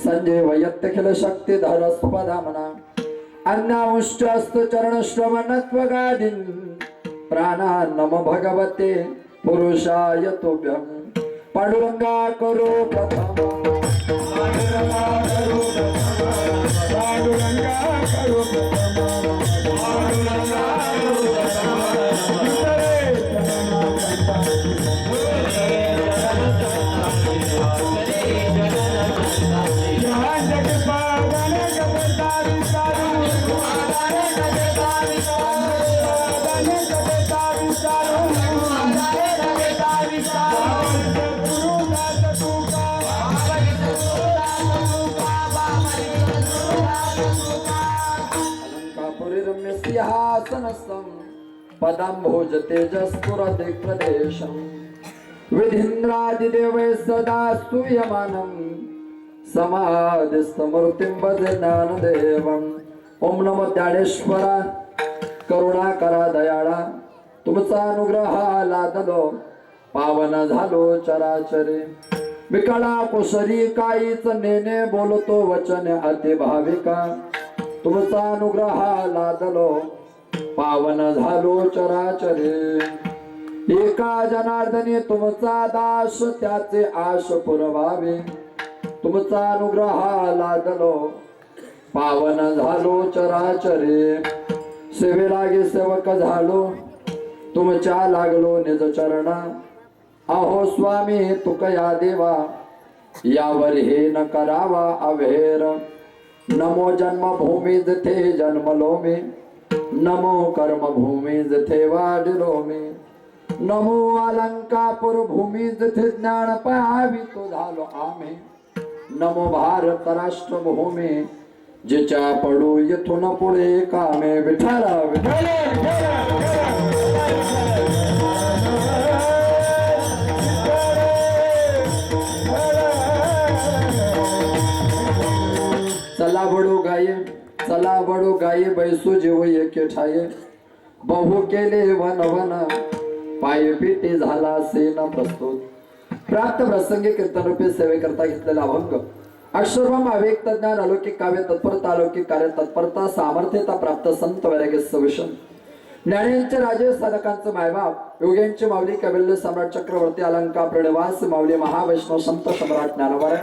संजीवयत्यखिल शक्तिधर स्वधामना अन्नामुष्टास्त चरण श्रवणत्वगादीन् प्राणा नमो भगवते पुरुषाय तुभ्यं पांडुरंगा करो प्रथम पांडुरंगा करो सिंहासनस्थं पदंभोज तेजस्फुरति प्रदेशं विधिन्द्रादिदेवैः सदा स्तूयमानं समाधिस्थमूर्तिं भजे ज्ञानदेवम्। ओम नमो ज्ञानेश्वरा करुणाकरा दयाळा तुमचा अनुग्रह लादलो पावन झालो चराचरे विकळा कुशरी काहीच नेने बोलतो वचन अति भाविका तुमचा अनुग्रह लादलो पावन झालो चराचरे एका जनार्दनी तुमचा दास त्याचे आश पुरवावे तुमचा अनुग्रह लादलो पावन झालो चराचरे सेवे लागे सेवक झालो तुमच्या लागलो निज चरणा अहो स्वामी तुकया देवा यावर हे न करावा अवेर नमो जन्मभूमी जिथे जन्मलो मी नमो कर्मभूमी जिथे वाढलो मी नमो अलंकापुर भूमी जिथे ज्ञान पाहावी तो झालो आम्ही नमो भारत राष्ट्रभूमी जिच्या पडू येथून पुढे कामे विठ्ठला चला बडो गाये बैसो जेव एके ठाये बहु केले वन वन पाय पिटे झाला सेना प्रस्तुत प्राप्त प्रसंगी कीर्तन रूपे सेवे करता घेतलेला अभंग अक्षरभम अव्यक्त ज्ञान अलौकिक काव्य तत्परता अलौकिक कार्य तत्परता सामर्थ्यता प्राप्त संत वैराग्य सविशन ज्ञानींचे राजे साधकांचे मायबाप योग्यांचे माऊली कबिल्य सम्राट चक्रवर्ती अलंका प्रणवास माऊली महावैष्णव संत सम्राट ज्ञानवरा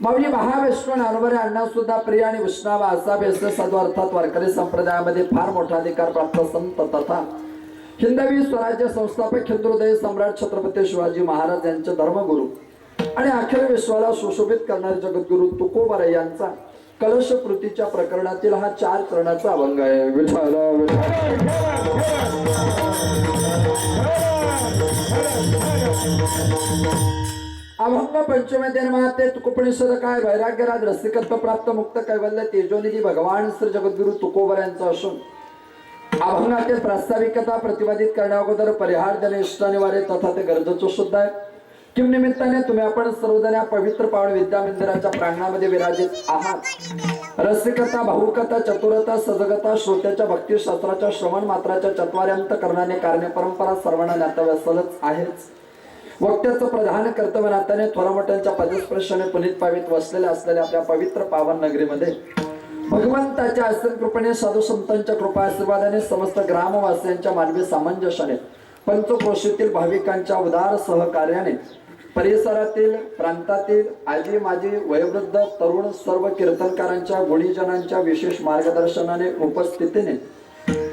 माऊली महावैष्णव ज्ञानवरे अण्णा सुद्धा प्रिय आणि वैष्णव असावे असे साधू अर्थात वारकरी संप्रदायामध्ये फार मोठा अधिकार प्राप्त संत तथा हिंदवी स्वराज्य संस्थापक हिंदुहृदय सम्राट छत्रपती शिवाजी महाराज यांचे धर्मगुरु आणि अखिल विश्वाला सुशोभित करणारे जगद्गुरु तुकोबाराय यांचा कलश कृतीच्या प्रकरणातील हा 4 चरणाचा अभंग आहे विठ्ठल अभंग पंचमेध्यन महाते तुकोपनिषद काय वैराग्यराज रसिकत्व प्राप्त मुक्त कैवल्य तेजोनिधी भगवान श्री जगद्गुरु तुकोबार यांचा असून अभंगातील प्रास्ताविकता प्रतिपादित करण्या अगोदर परिहार देणे इष्टानिवार्य तथा ते गरजेचे सुद्धा आहे किम निमित्ताने तुम्ही आपण सर्वजण या पवित्र पावन विद्या मंदिराच्या प्रांगणामध्ये विराजित आहात रसिकता भावुकता चतुरता सजगता श्रोत्याच्या भक्तिशास्त्राच्या श्रवण मात्राच्या चत्वार्यांत करण्याने कारणे परंपरा सर्वांना ज्ञातव्यसलच आहेच वक्त्याचं प्रधान कर्तव्य नात्याने थोरामोठ्यांच्या पदस्पर्शाने पुनीत पावित वसलेल्या असलेल्या आपल्या पवित्र पावन नगरीमध्ये भगवंताच्या असीम कृपेने साधू संतांच्या कृपा आशीर्वादाने समस्त ग्रामवासियांच्या मानवी सामंजस्याने पंचक्रोशीतील भाविकांच्या उदार सहकार्याने परिसरातील प्रांतातील आजी माजी वयोवृद्ध तरुण सर्व कीर्तनकारांच्या गुणीजनांच्या विशेष मार्गदर्शनाने उपस्थितीने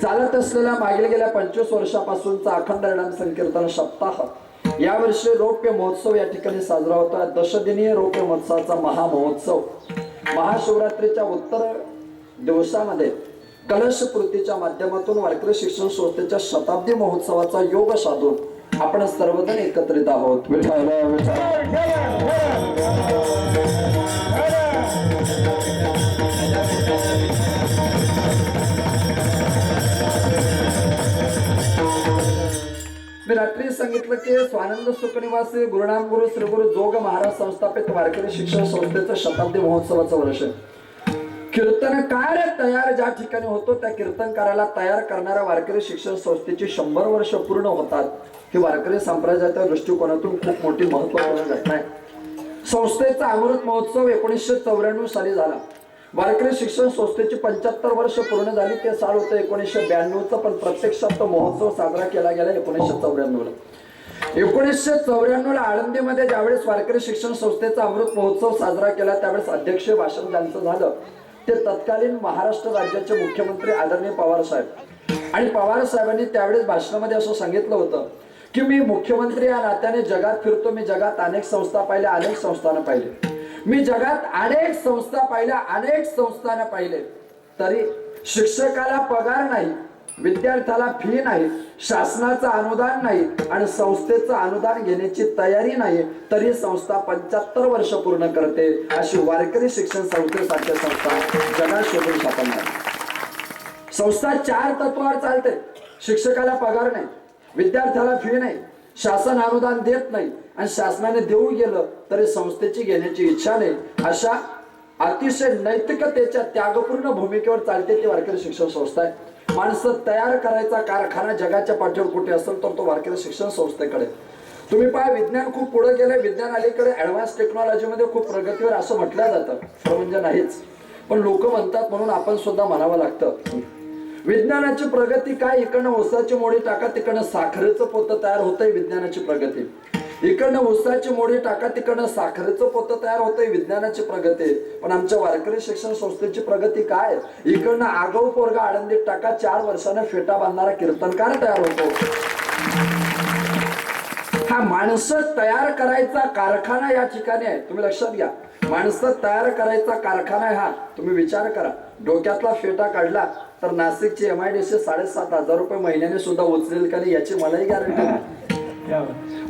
चालत असलेल्या मागील गेल्या 25 वर्षापासूनचा अखंड हरिनाम संकीर्तन सप्ताह यावर्षी रौप्य महोत्सव या ठिकाणी साजरा होता दशदिनीय रौप्य महोत्सवाचा महामहोत्सव महाशिवरात्रीच्या उत्तर दिवसामध्ये कलश कृतीच्या माध्यमातून वारकरी शिक्षण संस्थेच्या शताब्दी महोत्सवाचा योग साधून आपण सर्वजण एकत्रित आहोत विठ्ठल मी रात्री सांगितलं की स्वानंद सुखनिवासी गुरुनाम गुरु श्री गुरु जोग महाराज संस्थापित वारकरी शिक्षण संस्थेचं शताब्दी महोत्सवाचं वर्ष कीर्तनकार तयार ज्या ठिकाणी होतो त्या कीर्तनकाराला तयार करणाऱ्या वारकरी शिक्षण संस्थेची 100 वर्ष पूर्ण होतात ही वारकरी संप्रदायाच्या दृष्टिकोनातून खूप मोठी महत्त्वपूर्ण घटना आहे संस्थेचा अमृत महोत्सव 1994 साली झाला. वारकरी शिक्षण संस्थेची 75 वर्ष पूर्ण झाली. ते साल होतं 1992चं, पण प्रत्यक्षात तो महोत्सव साजरा केला गेला 1994ला. 1994ला आळंदीमध्ये ज्यावेळेस वारकरी शिक्षण संस्थेचा अमृत महोत्सव साजरा केला त्यावेळेस अध्यक्ष भाषण ज्यांचं झालं ते तत्कालीन महाराष्ट्र राज्याचे मुख्यमंत्री आदरणीय पवार साहेब. आणि पवार साहेबांनी त्यावेळेस भाषणामध्ये असं सांगितलं होतं की मी मुख्यमंत्री या नात्याने जगात फिरतो. मी जगात अनेक संस्था पाहिल्या, अनेक संस्थांना पाहिले. मी जगात अनेक संस्था पाहिल्या, अनेक संस्थांना पाहिले. तरी शिक्षकाला पगार नाही, विद्यार्थ्याला फी नाही, शासनाचं अनुदान नाही आणि संस्थेचं अनुदान घेण्याची तयारी नाही, तरी संस्था 75 वर्ष पूर्ण करते. अशी वारकरी शिक्षण संस्थेसारख्या संस्था जगात शोधून सापडणार. संस्था 4 तत्वावर चालते. शिक्षकाला पगार नाही, विद्यार्थ्याला फी नाही, शासन अनुदान देत नाही आणि शासनाने देऊ गेलं तरी संस्थेची घेण्याची इच्छा नाही. अशा अतिशय नैतिकतेच्या त्यागपूर्ण भूमिकेवर चालते ती वारकरी शिक्षण संस्था आहे. माणसं तयार करायचा कारखाना जगाच्या पाठीवर कुठे असेल तर तो वारकरी शिक्षण संस्थेकडे. तुम्ही पहा, विज्ञान खूप पुढे गेले, विज्ञान अलीकडे ऍडव्हान्स टेक्नॉलॉजीमध्ये खूप प्रगतीवर असं म्हटलं जातं, म्हणजे नाहीच, पण लोक म्हणतात म्हणून आपण सुद्धा म्हणावं लागतं. विज्ञानाची प्रगती काय? इकडनं ऊसाची मोडी टाका, तिकडनं साखरेचं पोतं तयार होतंय, विज्ञानाची प्रगती. इकडनं ऊसाची मोडी टाका, तिकडनं साखरेचं पोतं तयार होतंय, विज्ञानाची प्रगती. पण आमच्या वारकरी शिक्षण संस्थेची प्रगती काय? इकडनं आगाऊ पोरगा आळंदीत टाका, 4 वर्षानं फेटा बांधणारा कीर्तनकार तयार होतो. हा माणसं तयार करायचा कारखाना या ठिकाणी आहे. तुम्ही लक्षात घ्या, माणसं तयार करायचा कारखाना आहे हा. तुम्ही विचार करा, डोक्यातला फेटा काढला तर नाशिकची MIDC 7,500 रुपये महिन्याने सुद्धा उचलेल का नाही याची मलाही गॅरंटी नाही.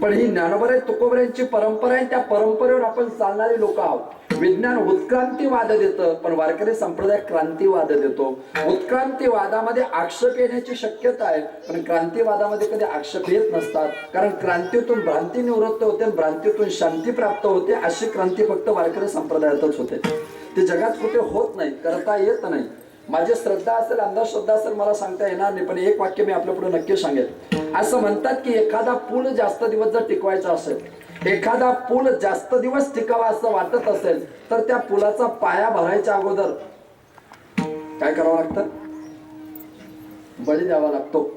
पण ही ज्ञानोबा तुकोबऱ्यांची परंपरा आहे, त्या परंपरेवर आपण चालणारी लोक आहोत. विज्ञान उत्क्रांतीवाद देतं, पण वारकरी संप्रदाय क्रांतीवाद देतो. उत्क्रांतीवादामध्ये आक्षेप येण्याची शक्यता आहे, पण क्रांतीवादामध्ये कधी आक्षेप येत नसतात. कारण क्रांतीतून भ्रांती निवृत्त होते, भ्रांतीतून शांती प्राप्त होते. अशी क्रांती फक्त वारकरी संप्रदायातच होते, ते जगात कुठे होत नाही, करता येत नाही. माझी श्रद्धा असेल, अंधश्रद्धा असेल, मला सांगता येणार नाही, पण एक वाक्य मी आपल्या पुढे नक्की सांगेल. असं म्हणतात की एखादा पूल जास्त दिवस जर टिकवायचा असेल, एखादा पूल जास्त दिवस टिकावा असं वाटत असेल तर त्या पुलाचा पाया भरायच्या अगोदर काय करावं लागतं? बळी द्यावा लागतो.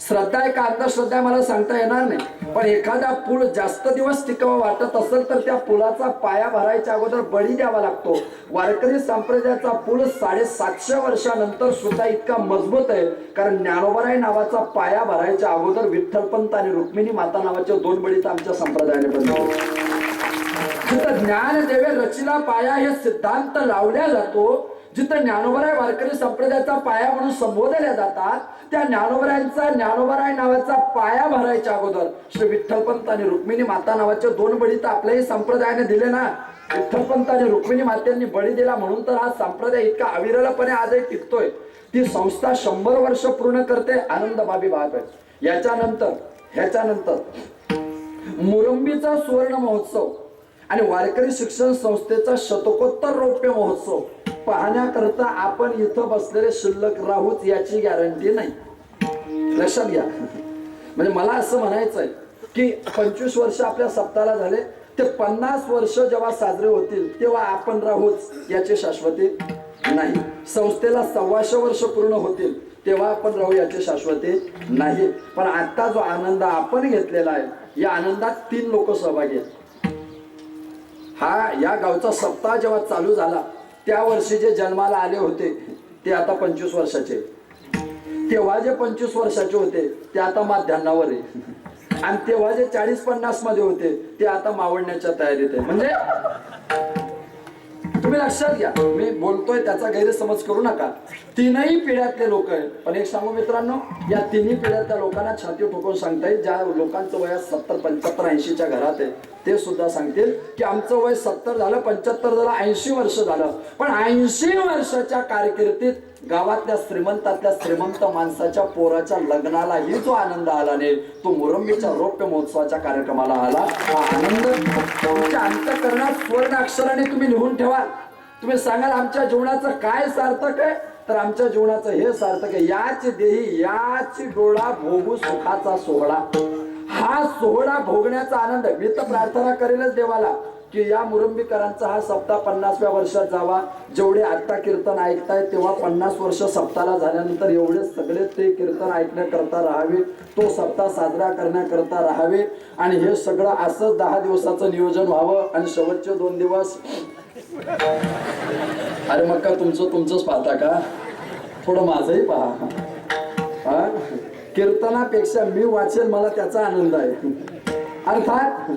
श्रद्धा आहे का अंधश्रद्धा आहे मला सांगता येणार नाही, पण एखादा पूल जास्त दिवस टिकावा वाटत असेल तर त्या पुलाचा पाया भरायच्या अगोदर बळी द्यावा लागतो. वारकरी संप्रदायाचा पूल 750 वर्षानंतर सुद्धा इतका मजबूत आहे कारण ज्ञानोबराय नावाचा पाया भरायच्या अगोदर विठ्ठलपंत आणि रुक्मिणी माता नावाचे 2 बळी तर आमच्या संप्रदायाने बनवले. जिथं ज्ञानदेवे रचिला पाया हे सिद्धांत लावला जातो, जिथं ज्ञानोबराय वारकरी संप्रदायाचा पाया म्हणून संबोधल्या जातात, त्या ज्ञानोबराय नावाचा पाया भरायच्या अगोदर श्री विठ्ठलपंत आणि रुक्मिणी माता नावाचे 2 बळी तर आपल्याही संप्रदायाने दिले ना. विठ्ठलपंत आणि रुक्मिणी मात्यांनी बळी दिला म्हणून तर हा संप्रदाय इतका अविरळपणे आजही टिकतोय. ती संस्था 100 वर्ष पूर्ण करते, आनंद बाबी बाब आहे. ह्याच्यानंतर मुरंबीचा सुवर्ण महोत्सव आणि वारकरी शिक्षण संस्थेचा शतकोत्तर रौप्य महोत्सव पाहण्याकरता आपण इथं बसलेले शिल्लक राहूच याची गॅरंटी नाही. लक्षात घ्या. म्हणजे मला असं म्हणायचं आहे की 25 वर्ष आपल्या सप्ताहाला झाले, ते 50 वर्ष जेव्हा साजरे होतील तेव्हा आपण राहूच याची शाश्वती नाही. संस्थेला 125 वर्ष पूर्ण होतील तेव्हा आपण राहू याची शाश्वती नाही. पण आता जो आनंद आपण घेतलेला आहे या आनंदात 3 लोक सहभागी आहेत. या गावचा सप्ताह जेव्हा चालू झाला त्या वर्षी जे जन्माला आले होते ते आता 25 वर्षाचे, तेव्हा जे 25 वर्षाचे होते ते आता माध्यान्हावर आहे, आणि तेव्हा जे 40-50 मध्ये होते ते आता मावळण्याच्या तयारीत आहे. म्हणजे तुम्ही लक्षात घ्या, मी बोलतोय त्याचा गैरसमज करू नका. 3ही पिढ्यातले लोक आहेत. पण एक सांगू मित्रांनो, या 3ही पिढ्यातल्या लोकांना छाती ठोकून सांगता येईल, ज्या लोकांचं वय 70, 75, 80च्या घरात आहे ते सुद्धा सांगतील की आमचं वय 70 झालं, 75 झालं, 80 वर्ष झालं. पण 80 वर्षाच्या कारकिर्दीत गावातल्या श्रीमंतातल्या श्रीमंत माणसाच्या पोराच्या लग्नालाही जो आनंद आला नाही तो मुरंबीच्या रौप्य महोत्सवाच्या कार्यक्रमाला आला. हा आनंद तुमच्या अंतःकरणात स्वर्ण अक्षराने तुम्ही लिहून ठेवा. तुम्ही सांगाल आमच्या जीवनाचं काय सार्थक आहे, तर आमच्या जीवनाचं हे सार्थक आहे. याच देही याच डोळा भोगू सुखाचा सोहळा. हा सोहळा भोगण्याचा आनंद. मी तर प्रार्थना करेलच देवाला की या मुरुंबीकरांचा हा सप्ताह 50व्या वर्षात जावा. जेवढे आता कीर्तन ऐकताय तेव्हा 50 वर्ष सप्ताहाला झाल्यानंतर एवढे सगळे ते कीर्तन ऐकण्याकरता राहावे, तो सप्ताह साजरा करण्याकरता राहावे. आणि हे सगळं असं 10 दिवसाचं नियोजन व्हावं. आणि शेवटचे 2 दिवस अरे मग का तुमचंच पाहता का, थोडं माझंही पहा. हा कीर्तनापेक्षा मी वाचेल मला त्याचा आनंद आहे. अर्थात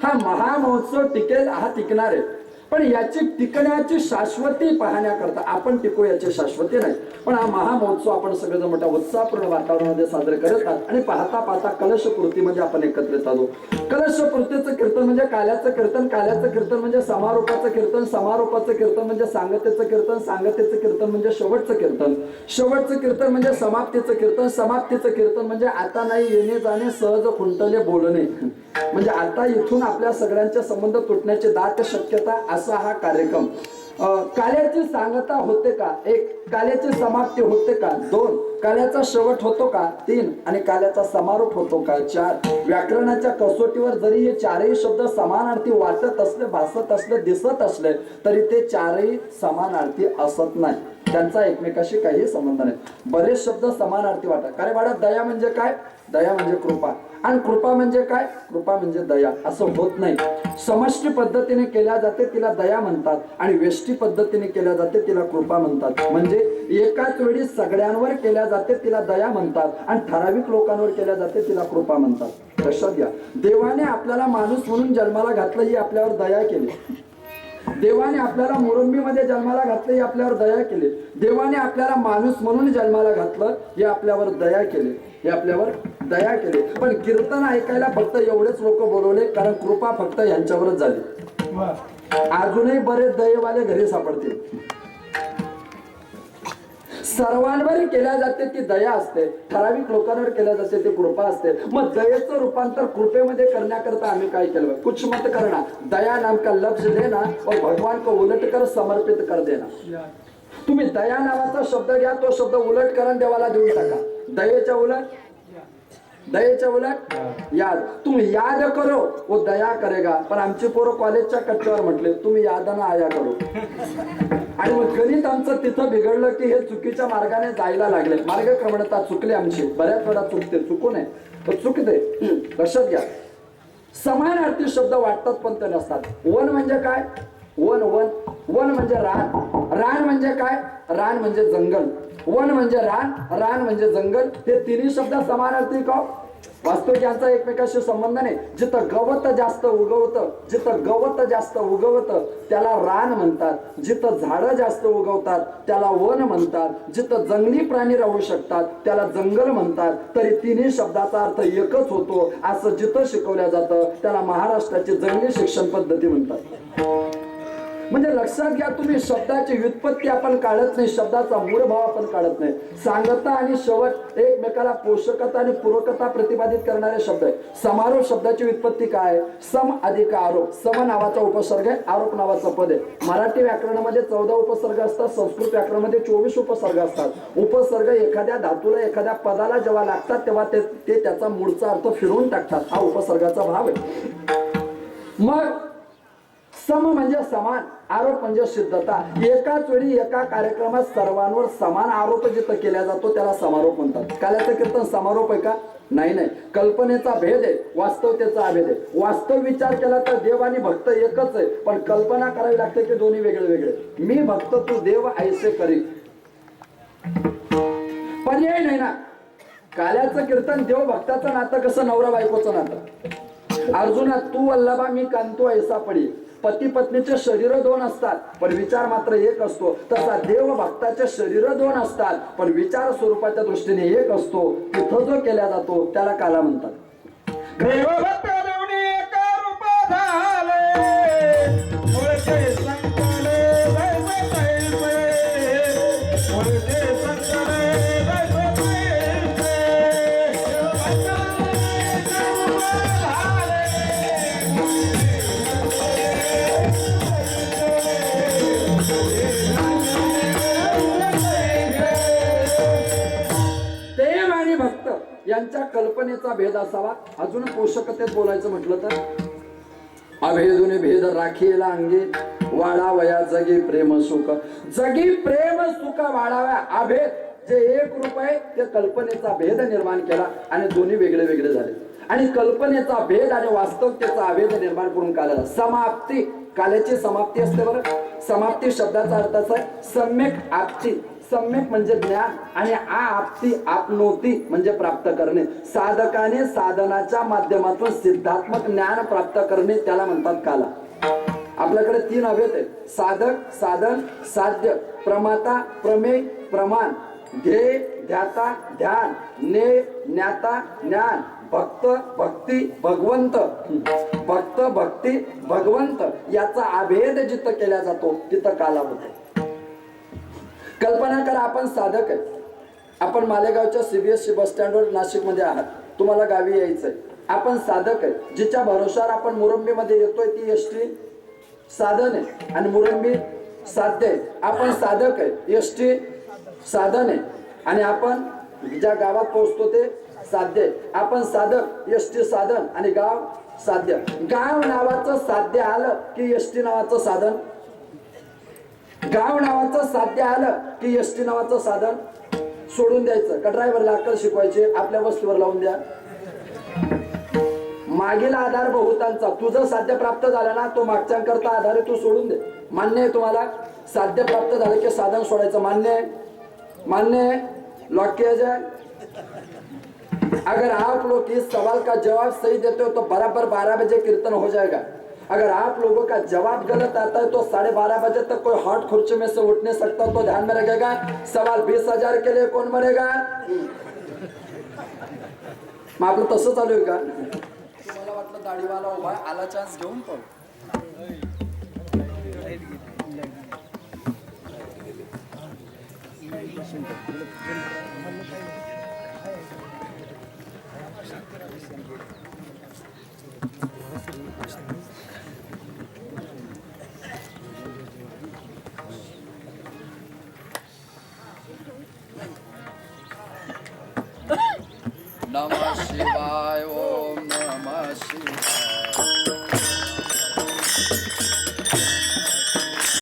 हा महामहोत्सव टिकेल, हा टिकणार आहे, पण याची टिकण्याची शाश्वती पाहण्याकरता आपण टिकू याची शाश्वती नाही. पण हा महामहोत्सव आपण सगळेजण मोठ्या उत्साहपूर्ण वातावरणामध्ये साजरे करतात. आणि पाहता पाहता कलशपूर्तीमध्ये आपण एकत्रित आलो. कलशपूर्तीचं कीर्तन म्हणजे काल्याचं कीर्तन, काल्याचं कीर्तन म्हणजे समारोपाचं कीर्तन, समारोपाचं कीर्तन म्हणजे सांगतेचं कीर्तन, सांगतेचं कीर्तन म्हणजे शेवटचं कीर्तन, शेवटचं कीर्तन म्हणजे समाप्तीचं कीर्तन, समाप्तीचं कीर्तन म्हणजे आता नाही येणे जाणे सहज खुंटले बोलणे. म्हणजे आता इथून आपल्या सगळ्यांचे संबंध तुटण्याची दाट शक्यता असा हा कार्यक्रम. काल्याची सांगता होते का, 1 काल्याची समाप्ती होते का, 2 काल्याचा शेवट होतो का, 3 आणि काल्याचा समारोप होतो का, 4 व्याकरणाच्या कसोटीवर जरी हे 4ही शब्द समानार्थी वाटत असले, भासत असले, दिसत असले तरी ते 4ही समानार्थी असत नाही. त्यांचा एकमेकाशी काही संबंध नाही. बरेच शब्द समानार्थी वाटतात. कारण बाळा दया म्हणजे काय, दया म्हणजे कृपा, आणि कृपा म्हणजे काय, कृपा म्हणजे दया. असं होत नाही. समष्टी पद्धतीने केल्या जाते तिला दया म्हणतात, आणि वेष्टी पद्धतीने केल्या जाते तिला कृपा म्हणतात. म्हणजे एकाच वेळी सगळ्यांवर केल्या जाते तिला दया म्हणतात, आणि ठराविक लोकांवर केल्या जाते तिला कृपा म्हणतात. लक्षात घ्या, देवाने आपल्याला माणूस म्हणून जन्माला घातलं, ही आपल्यावर दया केली. देवाने आपल्याला मुरुंबीमध्ये जन्माला घातलं, ही आपल्यावर दया केली. देवाने आपल्याला माणूस म्हणून जन्माला घातलं, हे आपल्यावर दया केली, हे आपल्यावर दया केली. पण कीर्तन ऐकायला फक्त एवढेच लोक बोलवले, कारण कृपा फक्त यांच्यावरच झाली. अजूनही बरेच दयेवाले घरी सापडतील. सर्वांवर केल्या जाते ती दया असते, ठराविक लोकांवर केल्या जाते ती कृपा असते. मग दयेचं रूपांतर कृपेमध्ये करण्याकरता आम्ही काय केलं, कुछ मत करना, दया नाम का लफ्ज लेना और भगवान को उलट कर समर्पित कर देना. तुम्ही दया नावाचा शब्द घ्या, तो शब्द उलट करून देवाला देऊन टाका. दयेच्या उलट, दयेच्या उलट याद. तुम्ही याद करो वो दया करेगा. पण आमची पोरं कॉलेजच्या कट्ट्यावर म्हटले तुम्ही यादाना आया करो. आणि मग गणित आमचं तिथं बिघडलं की हे चुकीच्या मार्गाने जायला लागले. मार्गक्रमणता चुकली आमची, बऱ्याच वेळा चुकते, चुकू नये पण चुकते. लक्षात घ्या, समानार्थी शब्द वाटतात पण ते नसतात. वन म्हणजे काय, वन वन वन म्हणजे रान, रान म्हणजे काय, रान म्हणजे जंगल. वन म्हणजे रान, रान म्हणजे जंगल. हे तिन्ही शब्द समानार्थी का, वास्तविक यांचा एकमेकाशी संबंध नाही. जिथं गवत जास्त उगवतं, जिथं गवत जास्त उगवतं त्याला रान म्हणतात. जिथं झाडं जास्त उगवतात त्याला वन म्हणतात. जिथं जंगली प्राणी राहू शकतात त्याला जंगल म्हणतात. तरी तिन्ही शब्दाचा अर्थ एकच होतो असं जिथं शिकवल्या जातं त्याला महाराष्ट्राची जंगली शिक्षण पद्धती म्हणतात. म्हणजे लक्षात घ्या, तुम्ही शब्दाची व्युत्पत्ती आपण काढत नाही, शब्दाचा मूळ भाव आपण काढत नाही. सांगता आणि शेवट एकमेकाला पोषकता आणि पूरकता प्रतिपादित करणारे शब्द आहे. समारोप शब्दाची व्युत्पत्ती काय, सम अधिक आरोप. सम नावाचा उपसर्ग आहे, आरोप नावाचं पद आहे. मराठी व्याकरणामध्ये 14 उपसर्ग असतात, संस्कृत व्याकरणामध्ये 24 उपसर्ग असतात. उपसर्ग एखाद्या धातूला, एखाद्या पदाला जेव्हा लागतात तेव्हा ते त्याचा मूळचा अर्थ फिरवून टाकतात. हा उपसर्गाचा भाव आहे. मग सम म्हणजे समान, आरोप म्हणजे सिद्धता. एकाच वेळी एका कार्यक्रमात सर्वांवर समान आरोप जिथं केला जातो त्याला समारोप म्हणतात. काल्याचं कीर्तन समारोप आहे का, नाही नाही. कल्पनेचा भेद आहे, वास्तवतेचा अभेद आहे. वास्तव विचार केला तर देव आणि भक्त एकच आहे, पण कल्पना करावी लागते की दोन्ही वेगळे वेगळे. मी भक्त तू देव ऐसे करी, पर्याय नाही ना. काल्याचं कीर्तन देव भक्ताचं नातं कसं, नवरा बायकोचं नातं. अर्जुना तू वल्लभा मी कांतो ऐसा पडी. पती पत्नीचे शरीर 2 असतात पण विचार मात्र एक असतो. तसा देव भक्ताचे शरीर 2 असतात पण विचार स्वरूपाच्या दृष्टीने एक असतो. तिथं जो केला जातो त्याला काला म्हणतात. देव भक्त देवनी एका रूप झाले, मुळचे संकले वैसे तैसे, मुळचे संकले वैसे तैसे, देव आणि भक्त यांच्या कल्पनेचा भेद असावा. अजून पोषकतेत बोलायचं म्हटलं तर अभेदुने भेद राखीला अंगी वाढावया जगी प्रेम सुख. जगी प्रेम सुख वाढाव्या. अभेद जे एक रूप आहे ते कल्पनेचा भेद निर्माण केला आणि दोन्ही वेगळे वेगळे झाले. आणि कल्पनेचा भेद आणि वास्तविकतेचा अभेद निर्माण करून काढला. समाप्ती, काल्याची समाप्ती असते बरं. समाप्ती शब्दाचा अर्थ असा आहे सम्यक आपती. सम्यक म्हणजे ज्ञान आणि आपती आपनोती म्हणजे प्राप्त करणे. साधकाने साधनाच्या माध्यमातून सिद्धात्मक ज्ञान प्राप्त करणे त्याला म्हणतात काला. आपल्याकडे तीन अभेद आहेत. साधक, साधन, साध्य. प्रमाता, प्रमेय, प्रमाण. ध्येय, ध्याता, ध्यान. ज्ञेय, ज्ञाता, ज्ञान. भक्त, भक्ती, भगवंत. भक्त, भक्ती, भगवंत याचा अभेद जिथं केला जातो तिथं काला होतो. कल्पना करा आपण साधक आहे. आपण मालेगावच्या CBSE बस स्टँडवर नाशिकमध्ये आहात. तुम्हाला गावी यायचंय. आपण साधक आहे. जिच्या भरोशावर आपण मुरंबीमध्ये येतोय ती एसटी साधन आहे आणि मुरंबी साध्य आहे. आपण साधक आहे, एसटी साधन आहे आणि आपण ज्या गावात पोहोचतो ते साध्य आहे. आपण साधक, एसटी साधन आणि गाव साध्य. गाव नावाचं साध्य आलं की एसटी नावाचं साधन. गाव नावाचं साध्य आलं की एसटी नावाचं साधन सोडून द्यायचं. का ड्रायव्हरला अक्कल शिकवायची, आपल्या वस्तूवर लावून द्या. मागील आधार बहुतांचा. तुझं साध्य प्राप्त झालं ना, तो मागच्यांकरता आधार आहे, तू सोडून दे. मान्य आहे तुम्हाला? साध्य प्राप्त झालं की साधन सोडायचं. मान्य आहे? मान्य है? लॉक किया जाए. अगर आप लोग इस सवाल का जवाब सही देते हो तो बराबर 12 बजे कीर्तन हो जाएगा. अगर आप लोगों का जवाब गलत आता है तो 12:30 बजे तक कोई हॉट खुर्ची में से उठ नहीं सकता. तो ध्यान में रखेगा. सवाल 20,000 के लिए कौन मरेगा? मग आपलं तसं चालू आहे का? तुम्हाला वाटलं दाढीवाला उभा आला चान्स घेऊन पाहू. नमः शिवाय. ओम नमः शिवाय.